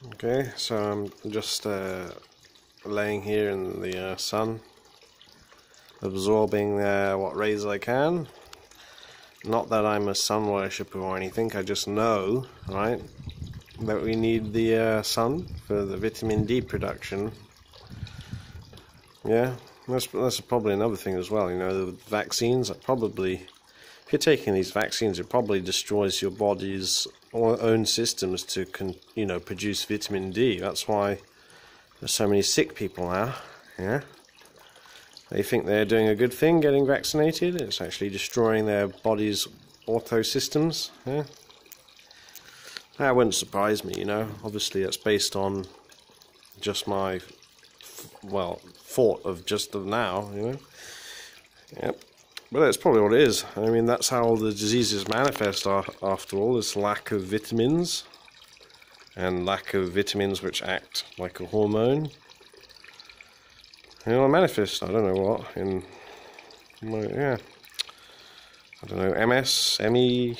Okay, so I'm just laying here in the sun, absorbing what rays I can. Not that I'm a sun worshipper or anything, I just know, right, that we need the sun for the vitamin D production. Yeah, that's probably another thing as well, you know, the vaccines, probably, if you're taking these vaccines, it probably destroys your body's own systems to, produce vitamin D. That's why there's so many sick people now, yeah. They think they're doing a good thing getting vaccinated. It's actually destroying their body's auto systems, yeah. That wouldn't surprise me, you know. Obviously, it's based on just my, thought of just of now, you know. Yep. But that's probably what it is. I mean, that's how all the diseases manifest after all, is lack of vitamins. And lack of vitamins which act like a hormone. You know, manifest, I don't know what, I don't know, MS, ME,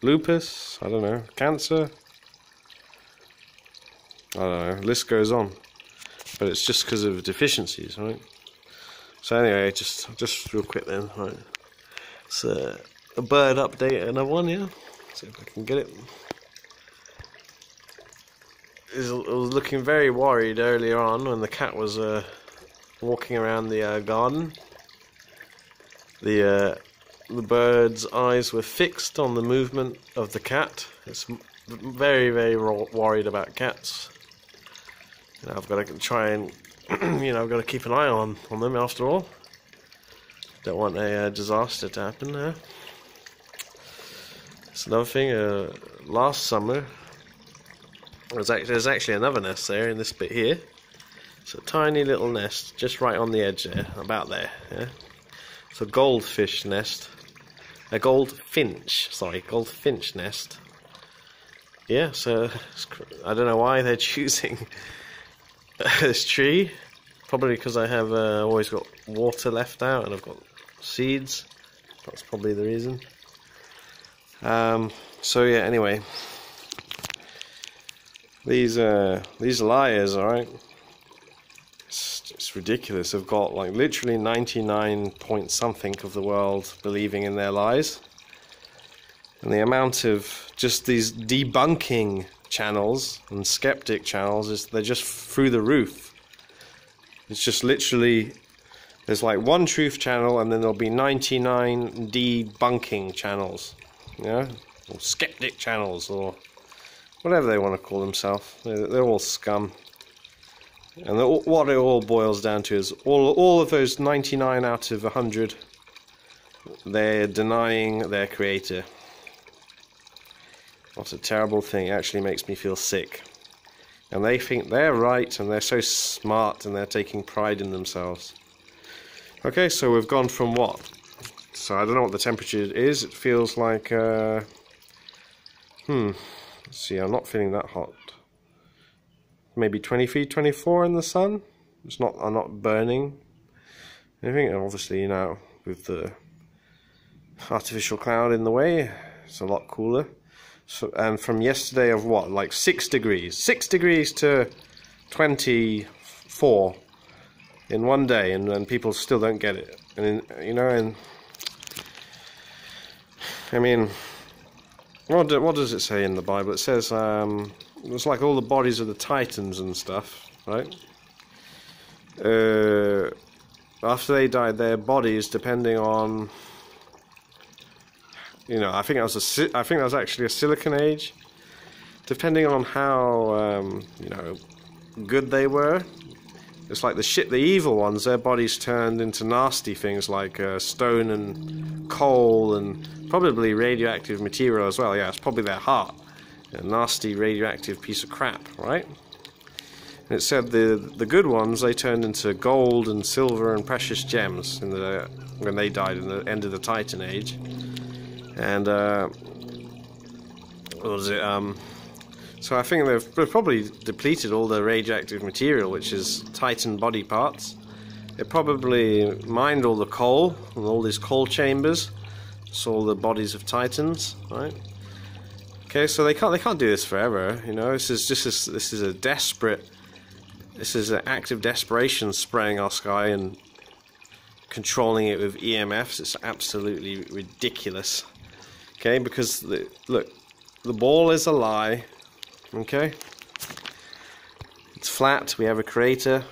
lupus, I don't know, cancer. I don't know, list goes on. But it's just because of deficiencies, right? So anyway, just real quick then, right? It's a bird update, another one, yeah? See if I can get it. I was looking very worried earlier on when the cat was walking around the garden. The bird's eyes were fixed on the movement of the cat. It's very, very worried about cats. You know, I've got to try and, I've got to keep an eye on them after all. Don't want a disaster to happen there. It's another thing, last summer, there's actually another nest there in this bit here. It's a tiny little nest just right on the edge there, about there, yeah. It's a goldfish nest. A goldfinch nest. Yeah, so I don't know why they're choosing this tree. Probably because I have always got water left out and I've got seeds. That's probably the reason. So yeah, anyway. These liars, alright? It's ridiculous. They've got like literally 99 point something of the world believing in their lies. And the amount of just these debunking channels and skeptic channels, they're just through the roof. It's just literally, there's like one truth channel and then there'll be 99 debunking channels, yeah, or skeptic channels, or whatever they want to call themselves. They're all scum. And what it all boils down to is all of those 99 out of 100, they're denying their creator. What a terrible thing. It actually makes me feel sick. And they think they're right and they're so smart and they're taking pride in themselves. Okay, so we've gone from what? So I don't know what the temperature is. It feels like, let's see, I'm not feeling that hot. Maybe 23, 24 in the sun. I'm not burning anything. And obviously, you know, with the artificial cloud in the way, it's a lot cooler. So, and from yesterday of what, like 6 degrees. 6 degrees to 24 in one day, and people still don't get it. And I mean, what does it say in the Bible? It says it's like all the bodies of the Titans and stuff, right? After they died, their bodies, depending on, I think that was actually a Silicon Age. Depending on how good they were, it's like the evil ones. Their bodies turned into nasty things like stone and coal and probably radioactive material as well. Yeah, it's probably their heart. A nasty radioactive piece of crap, right? And it said the good ones, they turned into gold and silver and precious gems when they died in the end of the Titan Age. And what was it? So I think they've probably depleted all the radioactive material, which is Titan body parts. They probably mined all the coal and all these coal chambers. It's all the bodies of Titans, right? Okay, so they can't do this forever. You know, this is a desperate. This is an act of desperation, spraying our sky and controlling it with EMFs. It's absolutely ridiculous. Okay, because look, the ball is a lie. Okay, it's flat. We have a creator.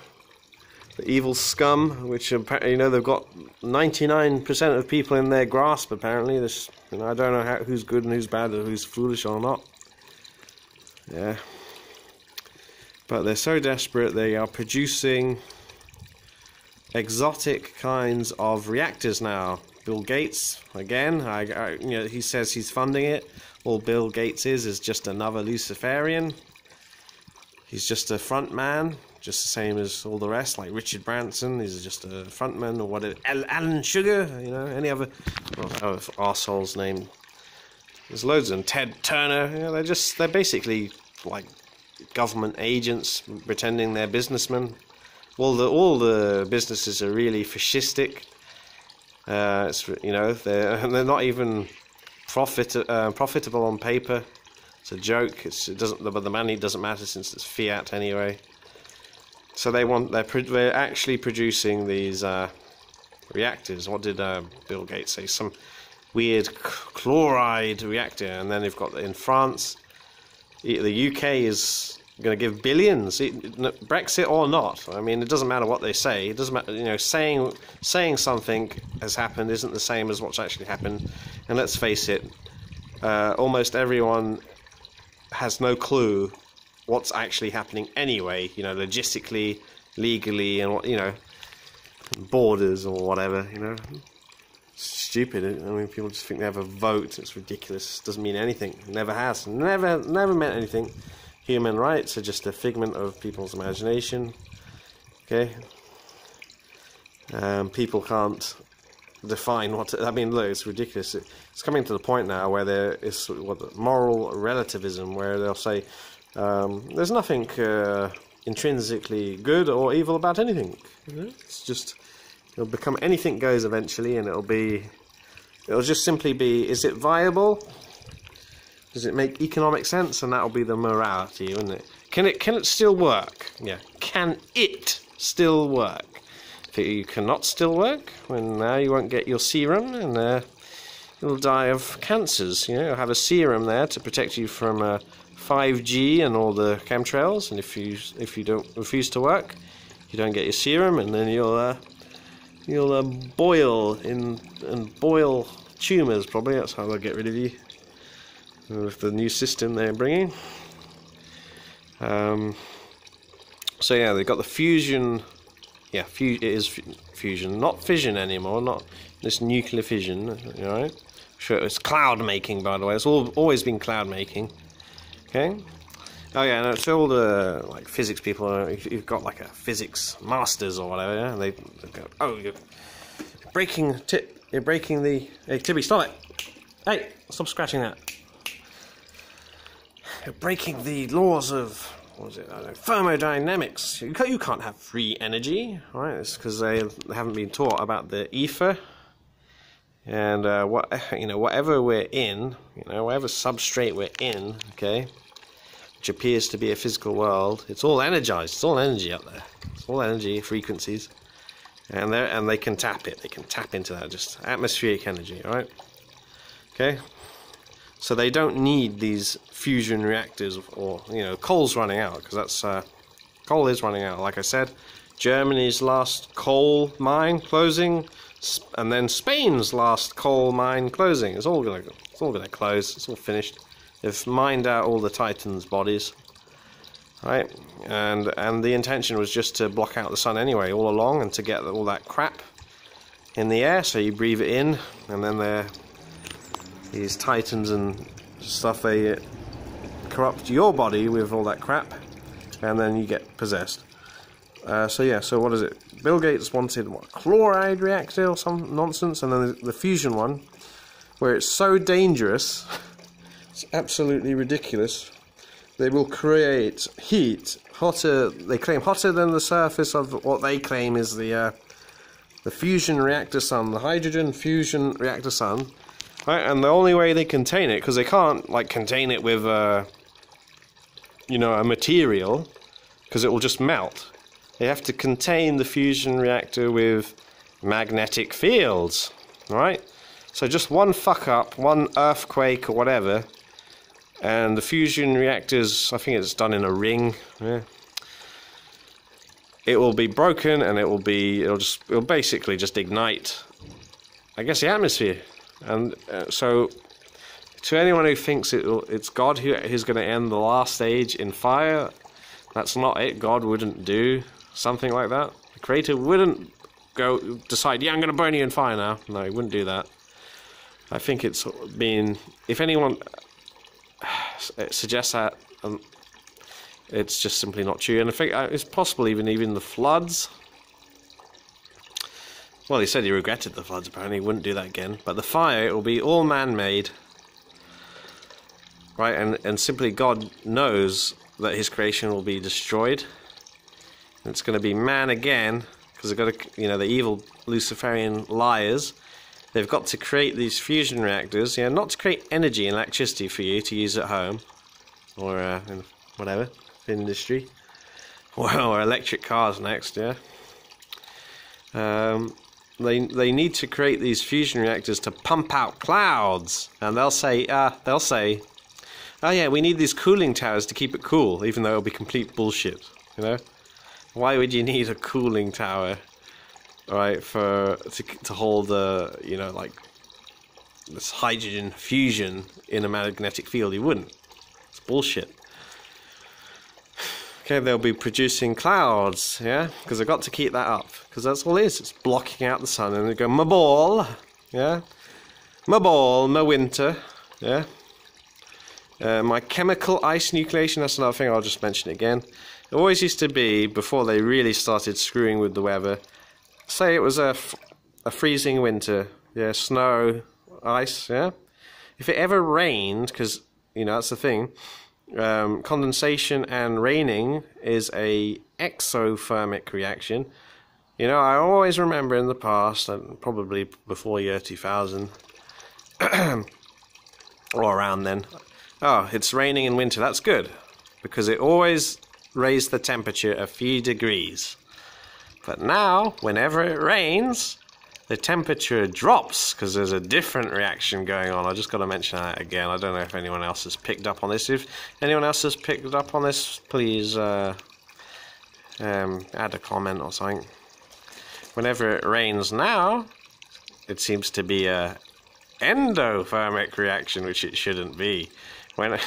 The evil scum, which apparently, you know, they've got 99% of people in their grasp. Apparently, this, you know, I don't know who's good and who's bad, or who's foolish or not. Yeah, but they're so desperate. They are producing exotic kinds of reactors now. Bill Gates, again, you know, he says he's funding it. All Bill Gates is just another Lucifarian. He's just a front man, just the same as all the rest, like Richard Branson. He's just a frontman, or whatever. Alan Sugar, you know, any other arsehole's name. There's loads of them. Ted Turner, you know, they're basically like government agents pretending they're businessmen. All the businesses are really fascistic. It's, you know, they're not even profitable on paper. It's a joke. But the money doesn't matter since it's fiat anyway. So they're actually producing these reactors. What did Bill Gates say? Some weird chloride reactor. And then they've got in France. The UK is going to give billions, Brexit or not. I mean, it doesn't matter what they say. It doesn't matter. You know, saying something has happened isn't the same as what's actually happened. And let's face it, almost everyone has no clue what's actually happening anyway, you know, logistically, legally, and what, you know, borders or whatever, you know. It's stupid. I mean, people just think they have a vote. It's ridiculous. It doesn't mean anything. It never has. Never meant anything. Human rights are just a figment of people's imagination. Okay? People can't define what I mean, look, it's ridiculous. It's coming to the point now where there is moral relativism, where they'll say there's nothing intrinsically good or evil about anything. You know? It's just, it'll become anything goes eventually, and it'll just simply be, is it viable? Does it make economic sense? And that'll be the morality, wouldn't it? Can it still work? Yeah. Can it still work? If you cannot still work, then now you won't get your serum, and you'll die of cancers. You know, you'll have a serum there to protect you from 5G and all the chemtrails. And if you don't refuse to work, you don't get your serum, and then you'll boil tumours. Probably that's how they'll get rid of you with the new system they're bringing. So yeah, they've got the fusion. Yeah, it is fusion, not fission anymore, not this nuclear fission, right? Sure, it's cloud making, by the way. It's always been cloud making. Okay. Oh yeah, no, so all the like physics people, if you've got like a physics masters or whatever, yeah, they go, oh, you're breaking the. Hey, Tibby, stop it! Hey, stop scratching that. You're breaking the laws of. What was it? I don't know, thermodynamics. You can't have free energy, right? It's because they haven't been taught about the ether, and whatever we're in, whatever substrate we're in, okay, which appears to be a physical world. It's all energized. It's all energy up there. It's all energy frequencies, and they can tap it. They can tap into that, just atmospheric energy, right? Okay. So they don't need these fusion reactors, or coal's running out, because that's coal is running out. Like I said, Germany's last coal mine closing, and then Spain's last coal mine closing. It's all gonna close. It's all finished. They've mined out all the Titans' bodies, right? And the intention was just to block out the sun anyway, all along, and to get all that crap in the air, so you breathe it in, and then these Titans and stuff, they corrupt your body with all that crap, and then you get possessed. So yeah, so what is it? Bill Gates wanted a chloride reactor or some nonsense, and then the fusion one, where it's so dangerous, it's absolutely ridiculous. They will create heat hotter. They claim hotter than the surface of what they claim is the fusion reactor sun, the hydrogen fusion reactor sun. Right? And the only way they contain it, because they can't like contain it with you know, a material, because it will just melt. They have to contain the fusion reactor with magnetic fields, right? So just one fuck up, one earthquake or whatever, and the fusion reactors, I think it's done in a ring, yeah. It will be broken, and it'll basically just ignite, I guess, the atmosphere. And so, to anyone who thinks it's God who's going to end the last age in fire, that's not it. God wouldn't do something like that. The Creator wouldn't decide, yeah, I'm going to burn you in fire now. No, he wouldn't do that. I think it's been, if anyone suggests that, it's just simply not true. And I think it's possible even the floods. Well, he said he regretted the floods, apparently he wouldn't do that again. But the fire, it will be all man-made. Right, and simply God knows that his creation will be destroyed. And it's going to be man again, because they've got to, you know, the evil Lucifarian liars. They've got to create these fusion reactors, yeah, not to create energy and electricity for you to use at home, or in whatever, industry, or electric cars next, yeah. They need to create these fusion reactors to pump out clouds, and they'll say, oh yeah, we need these cooling towers to keep it cool, even though it'll be complete bullshit, you know? Why would you need a cooling tower, right, to hold you know, like, this hydrogen fusion in a magnetic field? You wouldn't. It's bullshit. Okay, they'll be producing clouds, yeah, because they've got to keep that up, because that's all it is. It's blocking out the sun, and they go, my ball, yeah, my ball, my winter, yeah. My chemical ice nucleation, that's another thing, I'll just mention it again. It always used to be, before they really started screwing with the weather, say it was a freezing winter, yeah, snow, ice, yeah. If it ever rained, because, you know, that's the thing, condensation and raining is a exothermic reaction. You know, I always remember in the past, and probably before year 2000, or around then, oh, it's raining in winter, that's good, because it always raised the temperature a few degrees. But now, whenever it rains, the temperature drops, because there's a different reaction going on. I just got to mention that again. I don't know if anyone else has picked up on this. If anyone else has picked up on this, please add a comment or something. Whenever it rains now, it seems to be a endothermic reaction, which it shouldn't be. When it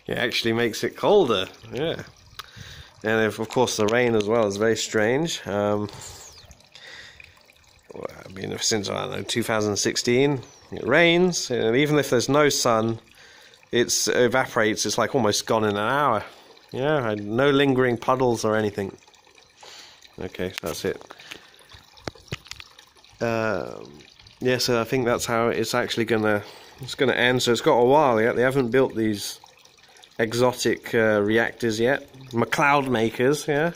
actually makes it colder, yeah. And of course the rain as well is very strange. I mean, since, I don't know, 2016, it rains, and even if there's no sun, it evaporates. It's like almost gone in an hour. Yeah, and no lingering puddles or anything. Okay, that's it. Yeah, so I think that's how it's actually gonna end. So it's got a while yet. They haven't built these exotic reactors yet. McCloud makers, yeah,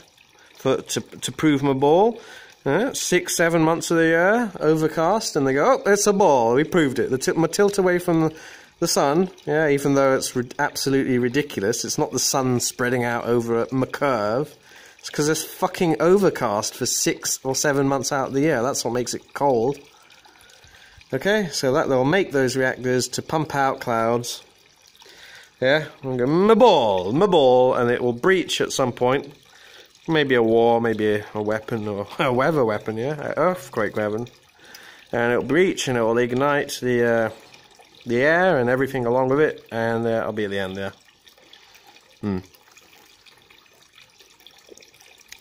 to prove my ball. 6-7 months of the year, overcast, and they go, oh, it's a ball, we proved it. My tilt away from the sun, yeah, even though it's absolutely ridiculous, it's not the sun spreading out over my curve, it's because it's fucking overcast for 6 or 7 months out of the year. That's what makes it cold. Okay, so they'll make those reactors to pump out clouds, yeah, and go, my ball, and it will breach at some point. Maybe a war, maybe a weapon, or a weather weapon, yeah, an earthquake weapon. And it'll breach, and it'll ignite the air and everything along with it, and I'll be at the end there.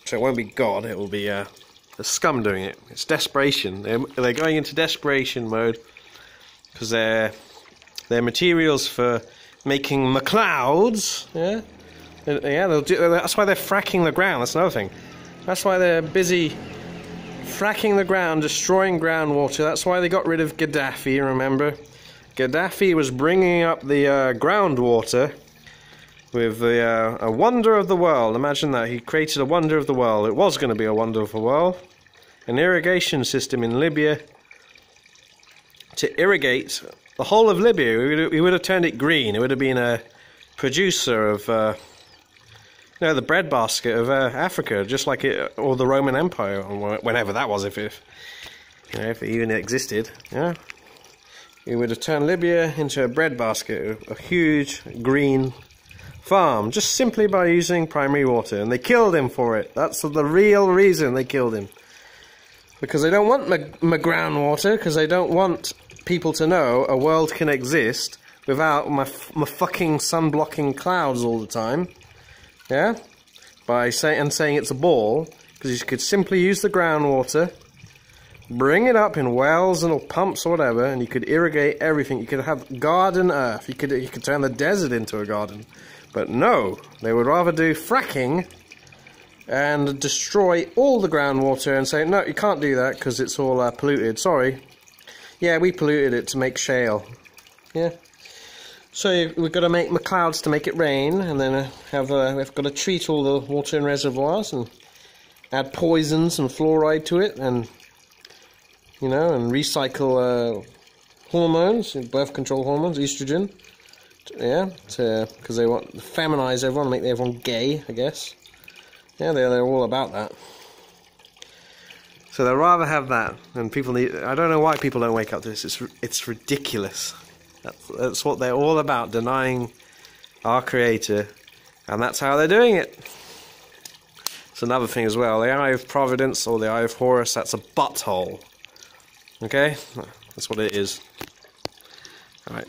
So it won't be God, it will be the scum doing it. It's desperation. They're going into desperation mode, because they're materials for making McClouds, yeah. Yeah, they'll do. That's why they're fracking the ground. That's another thing. That's why they're busy fracking the ground, destroying groundwater. That's why they got rid of Gaddafi. Remember, Gaddafi was bringing up the groundwater with a wonder of the world. Imagine that. He created a wonder of the world. It was going to be a wonder of the world. An irrigation system in Libya to irrigate the whole of Libya. We would have turned it green. It would have been a producer of, you know, the breadbasket of Africa, just like it, or the Roman Empire, or whenever that was, if you know, if it even existed. Yeah, we would have turned Libya into a breadbasket, a huge green farm, just simply by using primary water. And they killed him for it. That's the real reason they killed him. Because they don't want my groundwater, because they don't want people to know a world can exist without my fucking sun-blocking clouds all the time. Yeah? By saying it's a ball, because you could simply use the groundwater, bring it up in wells and pumps or whatever, and you could irrigate everything. You could have garden earth. You could turn the desert into a garden. But no, they would rather do fracking and destroy all the groundwater and say, no, you can't do that because it's all polluted. Sorry. Yeah, we polluted it to make shale. Yeah. So we've got to make clouds to make it rain, and then we've got to treat all the water in reservoirs and add poisons and fluoride to it, and you know, and recycle hormones, birth control hormones, estrogen. Yeah, because they want to feminize everyone, make everyone gay, I guess. Yeah, they're all about that. So they'd rather have that, and people need. I don't know why people don't wake up to this. It's ridiculous. That's what they're all about, denying our Creator, and that's how they're doing it. It's another thing as well. The Eye of Providence or the Eye of Horus. That's a butthole. Okay, that's what it is. All right.